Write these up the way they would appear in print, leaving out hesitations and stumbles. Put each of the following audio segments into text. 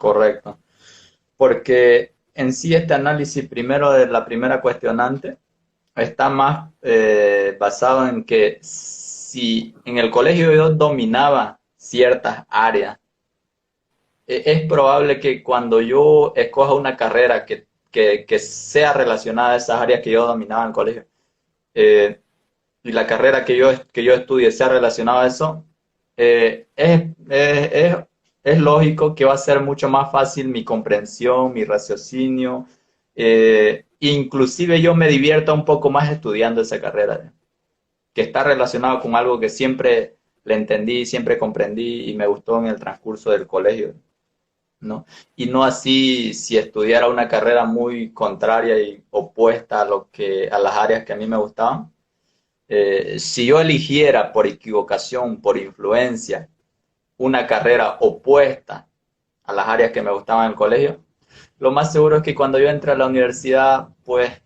correcto. Porque en sí este análisis primero de la primera cuestionante está más basado en que si en el colegio yo dominaba ciertas áreas, es probable que cuando yo escoja una carrera que sea relacionada a esas áreas que yo dominaba en el colegio, eh, y la carrera que yo estudie sea relacionada a eso, es lógico que va a ser mucho más fácil mi comprensión, mi raciocinio, inclusive yo me divierta un poco más estudiando esa carrera, que está relacionado con algo que siempre le entendí, siempre comprendí y me gustó en el transcurso del colegio, ¿no? Y no así si estudiara una carrera muy contraria y opuesta a las áreas que a mí me gustaban. Si yo eligiera por equivocación, por influencia, una carrera opuesta a las áreas que me gustaban en el colegio, lo más seguro es que cuando yo entre a la universidad, pues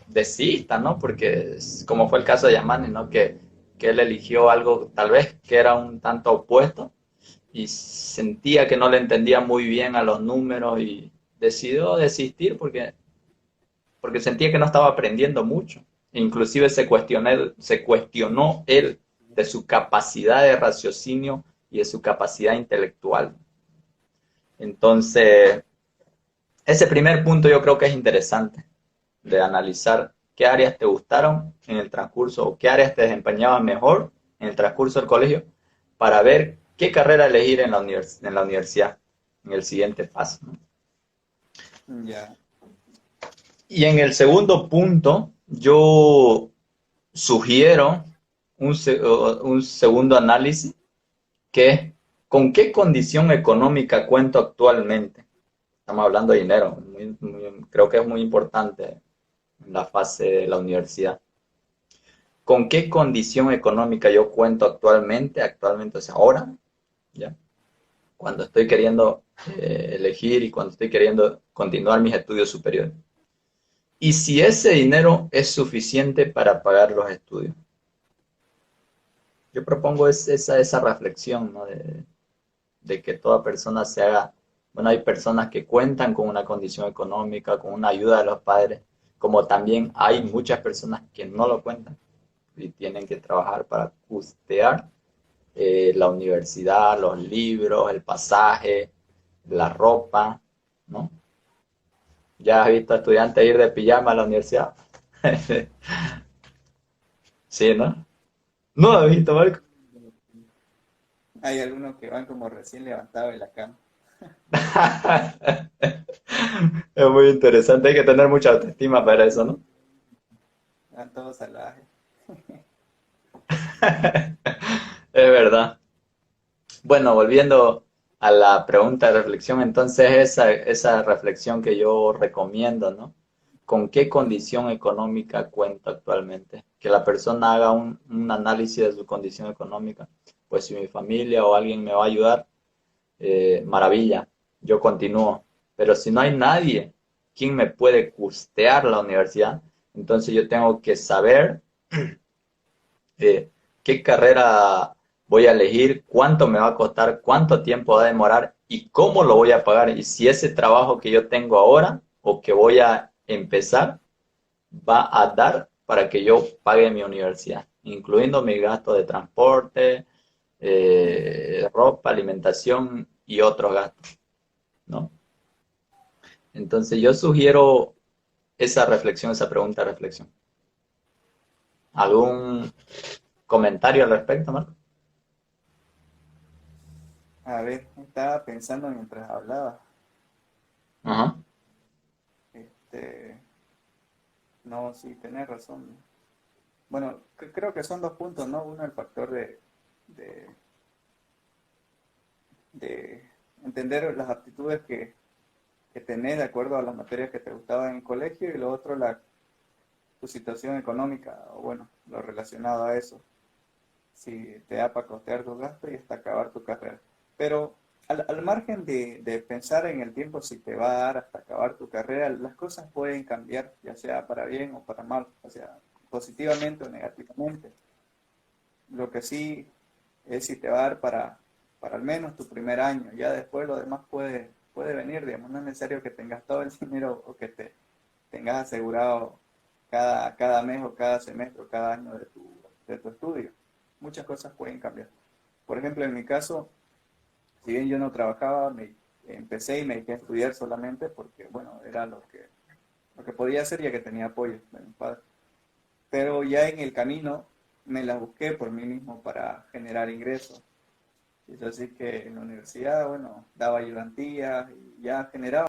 desista, ¿no? Porque como fue el caso de Yamani, ¿no? Que él eligió algo tal vez que era un tanto opuesto y sentía que no le entendía muy bien a los números y decidió desistir porque sentía que no estaba aprendiendo mucho. Inclusive se cuestionó él de su capacidad de raciocinio y de su capacidad intelectual. Entonces, ese primer punto yo creo que es interesante de analizar qué áreas te gustaron en el transcurso o qué áreas te desempeñaban mejor en el transcurso del colegio para ver qué carrera elegir en la universidad, en el siguiente paso, ¿no? Ya. Y en el segundo punto, yo sugiero un segundo análisis que es con qué condición económica cuento actualmente. Estamos hablando de dinero, creo que es muy importante en la fase de la universidad. ¿Con qué condición económica yo cuento actualmente, o sea, ahora, ¿ya? Cuando estoy queriendo elegir y cuando estoy queriendo continuar mis estudios superiores? Y si ese dinero es suficiente para pagar los estudios. Yo propongo esa reflexión, ¿no? De que toda persona se haga, bueno, hay personas que cuentan con una condición económica, con una ayuda de los padres, como también hay muchas personas que no lo cuentan y tienen que trabajar para costear la universidad, los libros, el pasaje, la ropa, ¿no? ¿Ya has visto a estudiantes ir de pijama a la universidad? Sí, ¿no? No has visto, Marco. Hay algunos que van como recién levantados de la cama. Es muy interesante, hay que tener mucha autoestima para eso, ¿no? Van todos salvajes. Es verdad. Bueno, volviendo a la pregunta de reflexión, entonces esa reflexión que yo recomiendo, ¿no? ¿Con qué condición económica cuento actualmente? Que la persona haga un análisis de su condición económica. Pues si mi familia o alguien me va a ayudar, maravilla, yo continúo. Pero si no hay nadie quien me puede costear la universidad, entonces yo tengo que saber qué carrera voy a elegir, cuánto me va a costar, cuánto tiempo va a demorar y cómo lo voy a pagar. Y si ese trabajo que yo tengo ahora o que voy a empezar va a dar para que yo pague mi universidad, incluyendo mi gasto de transporte, ropa, alimentación y otros gastos, ¿no? Entonces yo sugiero esa reflexión, esa pregunta de reflexión. ¿Algún comentario al respecto, Marco? A ver, estaba pensando mientras hablaba. Ajá. Este, no, sí, tenés razón. Bueno, creo que son dos puntos, ¿no? Uno, el factor de, de entender las aptitudes que tenés de acuerdo a las materias que te gustaban en el colegio y lo otro, tu situación económica, o bueno, lo relacionado a eso. Si te da para costear tus gastos y hasta acabar tu carrera. Pero al margen de pensar en el tiempo si te va a dar hasta acabar tu carrera, las cosas pueden cambiar, ya sea para bien o para mal, o sea, positivamente o negativamente. Lo que sí es si te va a dar para al menos tu primer año, ya después lo demás puede, puede venir, digamos, no es necesario que tengas todo el dinero o que te tengas asegurado cada mes o cada semestre o cada año de tu estudio. Muchas cosas pueden cambiar. Por ejemplo, en mi caso, si bien yo no trabajaba, empecé y me dediqué a estudiar solamente porque, bueno, era lo que podía hacer ya que tenía apoyo de mis padres. Pero ya en el camino me las busqué por mí mismo para generar ingresos. Y es así que en la universidad, bueno, daba ayudantías y ya generaba